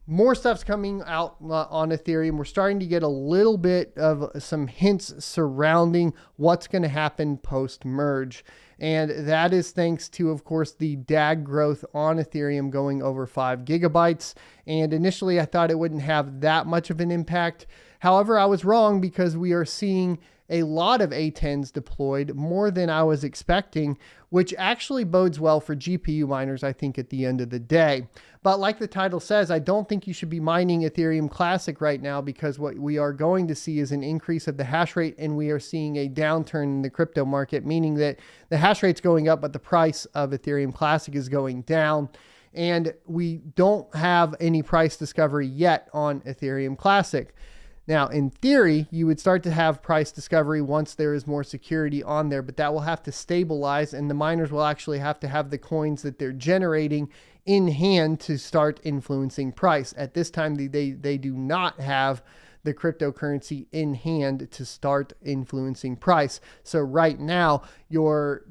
more stuff's coming out on Ethereum. We're starting to get a little bit of some hints surrounding what's going to happen post-merge. And that is thanks to, of course, the DAG growth on Ethereum going over 5 gigabytes. And initially, I thought it wouldn't have that much of an impact. However, I was wrong because we are seeing a lot of A10s deployed, more than I was expecting, which actually bodes well for GPU miners, I think, at the end of the day. But like the title says, I don't think you should be mining Ethereum Classic right now, because what we are going to see is an increase of the hash rate, and we are seeing a downturn in the crypto market, meaning that the hash rate's going up, but the price of Ethereum Classic is going down. And we don't have any price discovery yet on Ethereum Classic. Now, in theory, you would start to have price discovery once there is more security on there, but that will have to stabilize, and the miners will actually have to have the coins that they're generating in hand to start influencing price. At this time, they do not have the cryptocurrency in hand to start influencing price. So right now, your,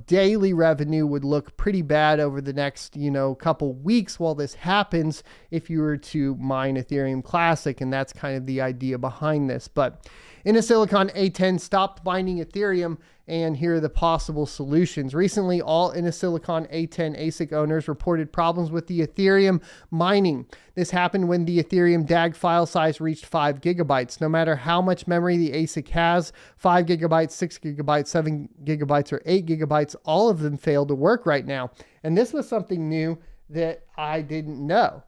daily revenue would look pretty bad over the next, couple weeks while this happens if you were to mine Ethereum Classic. And that's kind of the idea behind this. But Innosilicon A10 stopped mining Ethereum, and here are the possible solutions. Recently, all Innosilicon A10 ASIC owners reported problems with the Ethereum mining. This happened when the Ethereum DAG file size reached 5 gigabytes. No matter how much memory the ASIC has, 5 gigabytes, 6 gigabytes, 7 gigabytes, or 8 gigabytes, all of them fail to work right now. And this was something new that I didn't know.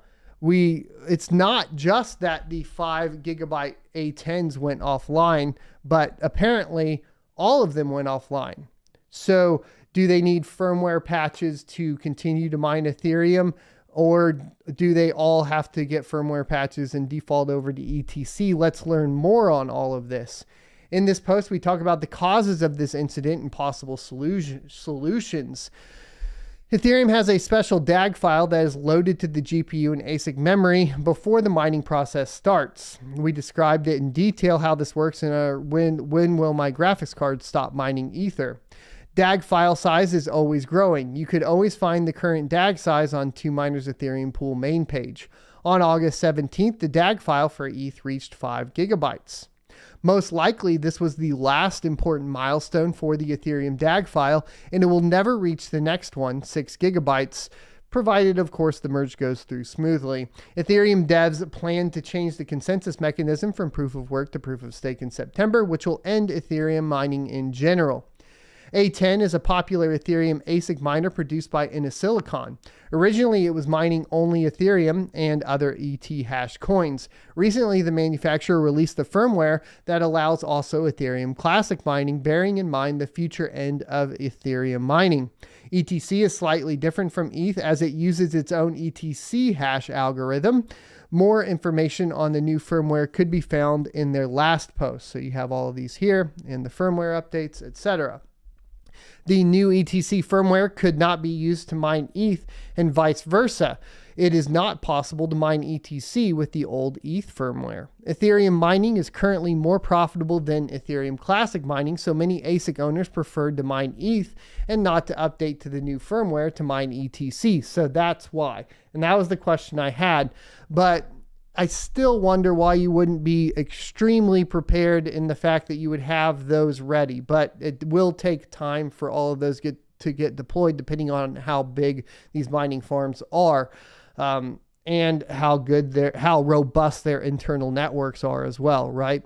It's not just that the 5 gigabyte A10s went offline, but apparently all of them went offline. So do they need firmware patches to continue to mine Ethereum, or do they all have to get firmware patches and default over to ETC? Let's learn more on all of this. In this post, we talk about the causes of this incident and possible solutions. Ethereum has a special DAG file that is loaded to the GPU and ASIC memory before the mining process starts. We described it in detail how this works in our when will my graphics card stop mining Ether. DAG file size is always growing. You could always find the current DAG size on 2Miners Ethereum pool main page. On August 17th, the DAG file for ETH reached 5 gigabytes. Most likely, this was the last important milestone for the Ethereum DAG file, and it will never reach the next one, 6 gigabytes, provided, of course, the merge goes through smoothly. Ethereum devs plan to change the consensus mechanism from proof of work to proof of stake in September, which will end Ethereum mining in general. A10 is a popular Ethereum ASIC miner produced by Innosilicon. Originally, it was mining only Ethereum and other ETH hash coins. Recently, the manufacturer released the firmware that allows also Ethereum Classic mining, bearing in mind the future end of Ethereum mining. ETC is slightly different from ETH as it uses its own ETC hash algorithm. More information on the new firmware could be found in their last post. So you have all of these here and the firmware updates, etc. The new ETC firmware could not be used to mine ETH and vice versa. It is not possible to mine ETC with the old ETH firmware. Ethereum mining is currently more profitable than Ethereum Classic mining, so many ASIC owners preferred to mine ETH and not to update to the new firmware to mine ETC. So that's why. And that was the question I had. But I still wonder why you wouldn't be extremely prepared in the fact that you would have those ready, but it will take time for all of those to get deployed depending on how big these mining farms are, and how robust their internal networks are as well, right?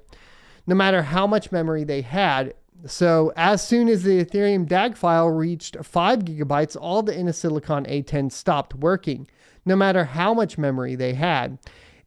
No matter how much memory they had. So as soon as the Ethereum DAG file reached 5 gigabytes, all the Innosilicon A10 stopped working, no matter how much memory they had.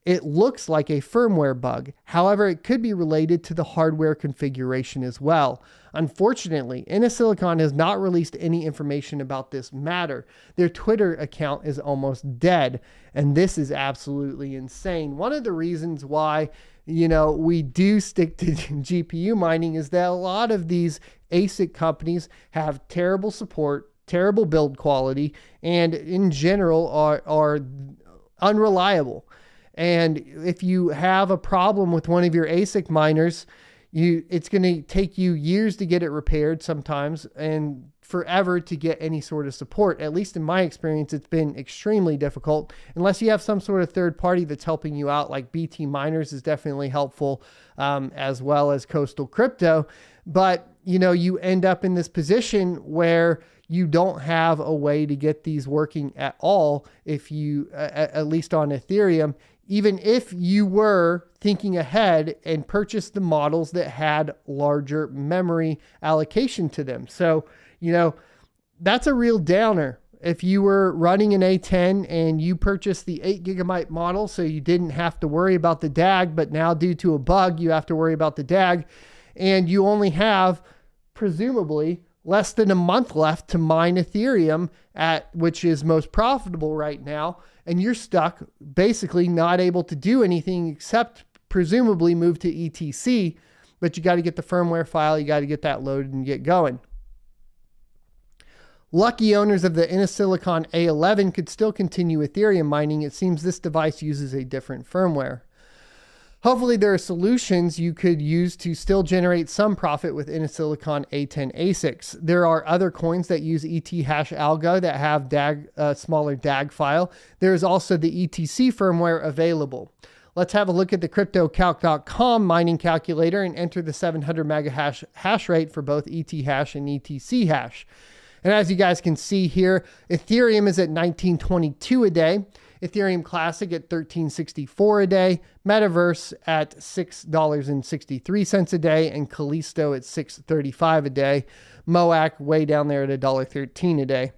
It looks like a firmware bug. However, it could be related to the hardware configuration as well. Unfortunately, Innosilicon has not released any information about this matter. Their Twitter account is almost dead, and this is absolutely insane. One of the reasons why, we do stick to GPU mining is that a lot of these ASIC companies have terrible support, terrible build quality, and in general are unreliable. And if you have a problem with one of your ASIC miners, it's going to take you years to get it repaired sometimes. And forever to get any sort of support. At least in my experience, it's been extremely difficult unless you have some sort of third party that's helping you out, like BT Miners is definitely helpful, as well as Coastal Crypto. But, you know, you end up in this position where you don't have a way to get these working at all if you, at least on Ethereum, even if you were thinking ahead and purchased the models that had larger memory allocation to them. So, you know, that's a real downer. If you were running an A10 and you purchased the 8 gigabyte model, so you didn't have to worry about the DAG, but now due to a bug, you have to worry about the DAG, and you only have presumably less than a month left to mine Ethereum at which is most profitable right now. And you're stuck basically not able to do anything except presumably move to ETC, but you got to get the firmware file. You got to get that loaded and get going. Lucky owners of the Innosilicon A10 could still continue Ethereum mining. It seems this device uses a different firmware. Hopefully there are solutions you could use to still generate some profit with Innosilicon A10 ASICs. There are other coins that use ETH hash algo that have DAG, smaller DAG file. There is also the ETC firmware available. Let's have a look at the Cryptocalccom mining calculator and enter the 700 megahash hash rate for both ETH hash and ETC hash. And as you guys can see here, Ethereum is at 1922 a day, Ethereum Classic at 1364 a day, Metaverse at $6.63 a day, and Kalisto at $6.35 a day. MOAC way down there at $1.13 a day.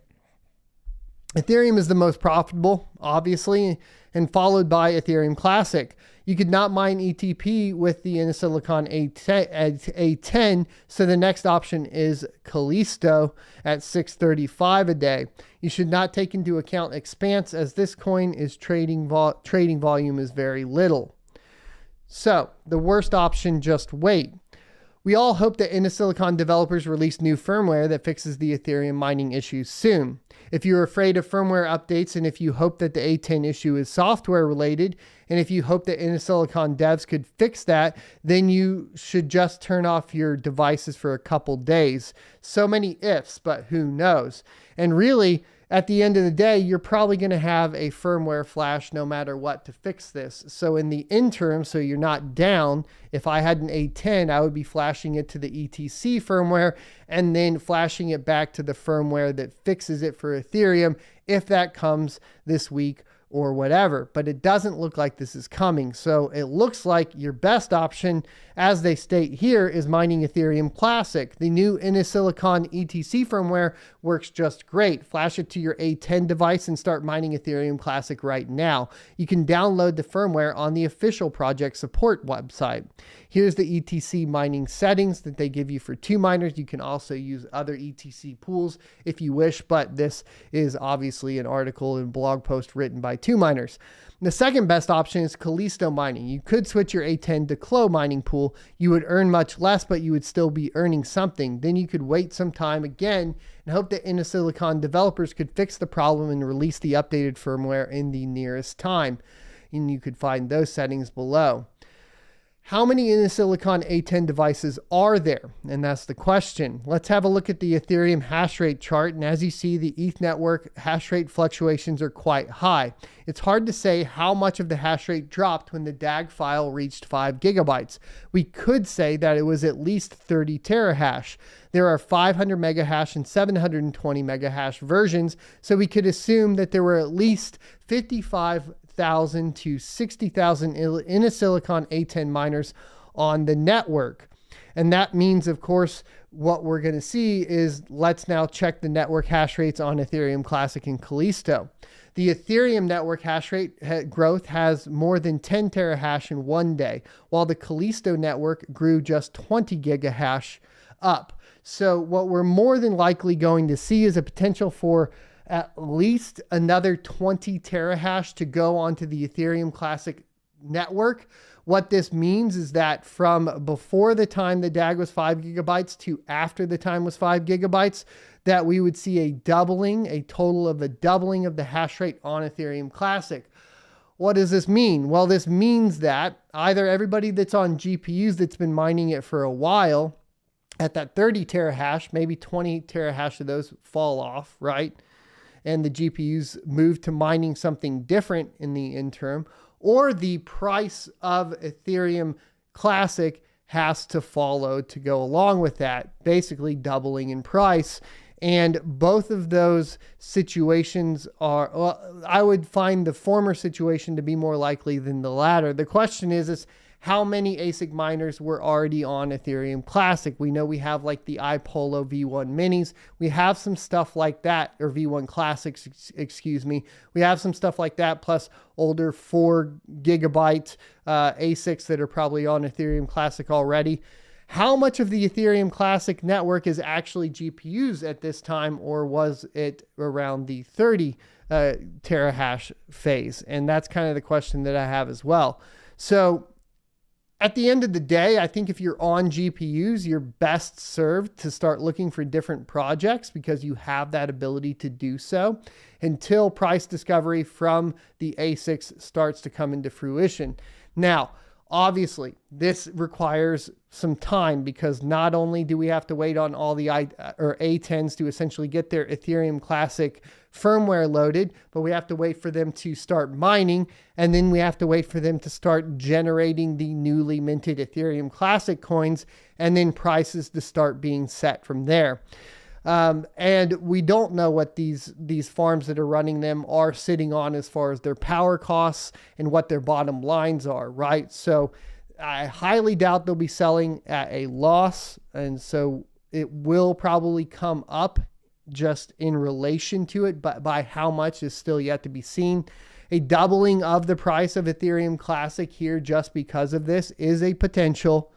Ethereum is the most profitable, obviously, and followed by Ethereum Classic. You could not mine ETP with the Innosilicon A10, so the next option is Kalisto at $6.35 a day. You should not take into account Expanse, as this coin is trading volume is very little. So the worst option, just wait. We all hope that Innosilicon developers release new firmware that fixes the Ethereum mining issues soon. If you're afraid of firmware updates, and if you hope that the A10 issue is software related, and if you hope that Innosilicon devs could fix that, then you should just turn off your devices for a couple days. So many ifs, but who knows? And really, at the end of the day, you're probably going to have a firmware flash no matter what to fix this. So in the interim, so you're not down, if I had an A10, I would be flashing it to the ETC firmware and then flashing it back to the firmware that fixes it for Ethereum if that comes this week or whatever. But it doesn't look like this is coming. So it looks like your best option, as they state here, is mining Ethereum Classic. The new Innosilicon ETC firmware works just great. Flash it to your A10 device and start mining Ethereum Classic right now. You can download the firmware on the official project support website. Here's the ETC mining settings that they give you for 2 miners. You can also use other ETC pools if you wish, but this is obviously an article and blog post written by 2 miners. The second best option is Kalisto Mining. You could switch your A10 to Clo mining pool. You would earn much less, but you would still be earning something. Then you could wait some time again and hope that Innosilicon developers could fix the problem and release the updated firmware in the nearest time. And you could find those settings below. How many Innosilicon A10 devices are there? And that's the question. Let's have a look at the Ethereum hash rate chart. And as you see, the ETH network hash rate fluctuations are quite high. It's hard to say how much of the hash rate dropped when the DAG file reached 5 gigabytes. We could say that it was at least 30 terahash. There are 500 megahash and 720 megahash versions, so we could assume that there were at least 55,000 to 60,000 Innosilicon A10 miners on the network. And that means, of course, what we're going to see is, let's now check the network hash rates on Ethereum Classic and Kalisto. The Ethereum network hash rate growth has more than 10 terahash in one day, while the Kalisto network grew just 20 gigahash up. So what we're more than likely going to see is a potential for at least another 20 terahash to go onto the Ethereum Classic network. What this means is that from before the time the DAG was 5 gigabytes to after the time was 5 gigabytes, that we would see a total of a doubling of the hash rate on Ethereum Classic. What does this mean? Well, this means that either everybody that's on GPUs that's been mining it for a while at that 30 terahash, maybe 20 terahash of those fall off, right? And the GPUs move to mining something different in the interim, or the price of Ethereum Classic has to follow to go along with that, basically doubling in price. And both of those situations are, well, I would find the former situation to be more likely than the latter. The question is how many ASIC miners were already on Ethereum Classic? We know we have like the iPolo V1 minis. We have some stuff like that, or V1 Classics, excuse me. We have some stuff like that, plus older 4 gigabyte ASICs that are probably on Ethereum Classic already. How much of the Ethereum Classic network is actually GPUs at this time, or was it around the 30 terahash phase? And that's kind of the question that I have as well. So at the end of the day, I think if you're on GPUs, you're best served to start looking for different projects because you have that ability to do so until price discovery from the ASICs starts to come into fruition. Now, obviously, this requires some time because not only do we have to wait on all the A10s to essentially get their Ethereum Classic firmware loaded, but we have to wait for them to start mining, and then we have to wait for them to start generating the newly minted Ethereum Classic coins, and then prices to start being set from there. And we don't know what these farms that are running them are sitting on as far as their power costs and what their bottom lines are, right? So I highly doubt they'll be selling at a loss. And so it will probably come up just in relation to it, but by how much is still yet to be seen. A doubling of the price of Ethereum Classic here just because of this is a potential.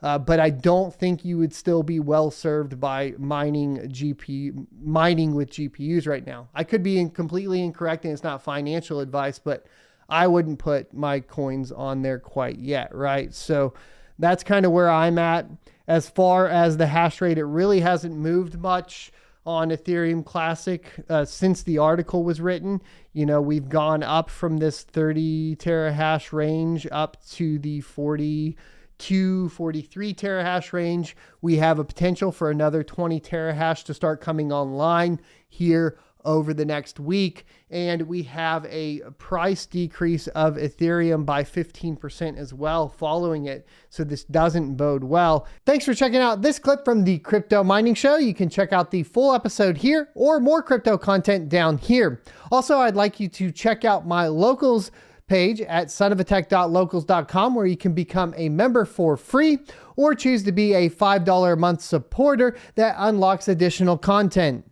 But I don't think you would still be well served by mining with GPUs right now. I could be completely incorrect and it's not financial advice, but I wouldn't put my coins on there quite yet, right? So that's kind of where I'm at. As far as the hash rate, it really hasn't moved much on Ethereum Classic since the article was written. You know, we've gone up from this 30 terahash range up to the 42, 43 terahash range. We have a potential for another 20 terahash to start coming online here over the next week. And we have a price decrease of Ethereum by 15% as well following it. So this doesn't bode well. Thanks for checking out this clip from the Crypto Mining Show. You can check out the full episode here or more crypto content down here. Also, I'd like you to check out my locals page at sonofatech.locals.com where you can become a member for free or choose to be a $5 a month supporter that unlocks additional content.